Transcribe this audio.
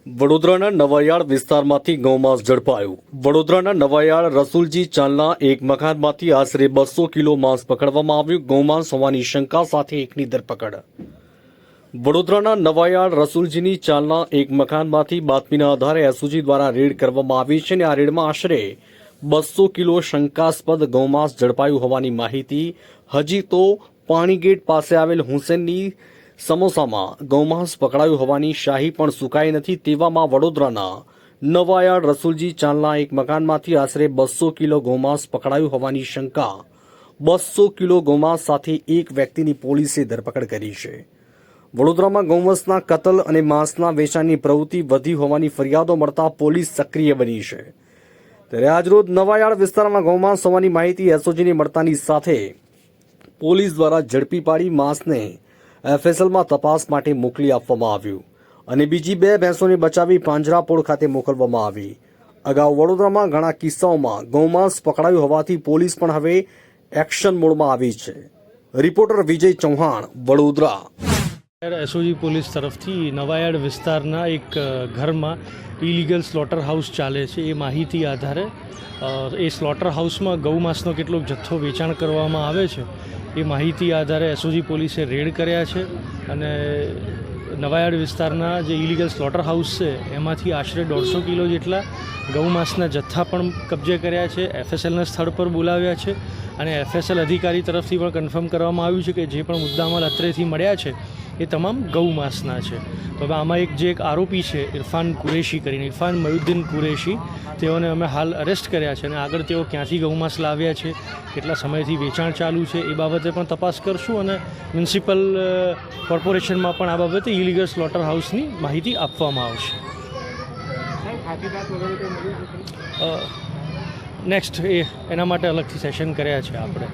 વડોદરાના નવાયાળ વિસ્તારમાંથી ગૌમાંસ ઝડપાયું। વડોદરાના નવાયાળ રસુલજી ચાલના એક મકાનમાંથી આશરે 200 કિલો માંસ પકડવામાં આવ્યું। ગૌમાંસ હોવાની શંકા સાથે એકની ધરપકડ। વડોદરાના નવાયાળ રસુલજીની ચાલના એક મકાનમાંથી બાતમીના આધારે એસઓજી દ્વારા રેડ કરવામાં આવી છે અને આ રેડમાં આશરે 200 કિલો શંકાસ્પદ ગૌમાંસ ઝડપાયું હોવાની માહિતી। હજી તો પાણીગેટ પાસે આવેલ હુસેનની સમોસામાં ગૌમાંસ પકડાયું હોવાની શાહી પણ સુકાઈ નથી। તેવામાં વડોદરાના નવાયાળ રસુલજી ચાલના એક મકાનમાંથી આશરે 200 કિલો ગૌમાંસ પકડાયું હોવાની શંકા। 200 કિલો ગૌમાંસ સાથે એક વ્યક્તિની પોલીસે ધરપકડ કરી છે। વડોદરામાં ગૌવંશના કતલ અને માંસના વેચાણની પ્રવૃત્તિ વધી હોવાની ફરિયાદો મળતા પોલીસ સક્રિય બની છે। ત્યારે આજરોજ નવાયાળ વિસ્તારમાં ગૌમાંસ હોવાની માહિતી એસઓજીને મળતાની સાથે પોલીસ દ્વારા ઝડપી પાડી માંસને એફએસએલમાં તપાસ માટે મોકલી આપવામાં આવ્યું અને બીજી 2 ભેંસોને બચાવી પાંજરાપોળ ખાતે મોકલવામાં આવી। અગાઉ વડોદરામાં ઘણા કિસ્સાઓમાં ગૌમાંસ પકડાયું હોવાથી પોલીસ પણ હવે એક્શન મોડમાં આવી છે। રિપોર્ટર વિજય ચૌહાણ, વડોદરા। એસઓજી પોલીસ તરફથી નવાયાળ વિસ્તારના એક ઘરમાં ઇલીગલ સ્લોટર હાઉસ ચાલે છે એ માહિતી આધારે એ સ્લોટર હાઉસમાં ગૌમાંસનો કેટલોક જથ્થો વેચાણ કરવામાં આવે છે એ માહિતી આધારે એસઓજી પોલીસે રેડ કર્યા છે અને નવાયાળ વિસ્તારના જે ઇલીગલ સ્લોટર હાઉસ છે એમાંથી આશરે 150 કિલો જેટલા ગૌમાંસના જથ્થા પણ કબજે કર્યા છે। એફએસએલના સ્થળ પર બોલાવ્યા છે અને એફએસએલ અધિકારી તરફથી પણ કન્ફર્મ કરવામાં આવ્યું છે કે જે પણ મુદ્દામાલ અત્રેથી મળ્યા છે એ તમામ ગૌમાંસના છે। તો હવે આમાં એક આરોપી છે ઇરફાન કુરેશી કરીને, ઇરફાન મયુદ્દીન કુરેશી, તેઓને અમે હાલ અરેસ્ટ કર્યા છે અને આગળ તેઓ ક્યાંથી ગૌમાંસ લાવ્યા છે, કેટલા સમયથી વેચાણ ચાલુ છે એ બાબતે પણ તપાસ કરશું અને મ્યુનિસિપલ કોર્પોરેશનમાં પણ આ બાબતે ઇલીગલ સ્લોટર હાઉસની માહિતી આપવામાં આવશે। નેક્સ્ટ એના માટે અલગથી સેશન કર્યા છે આપણે।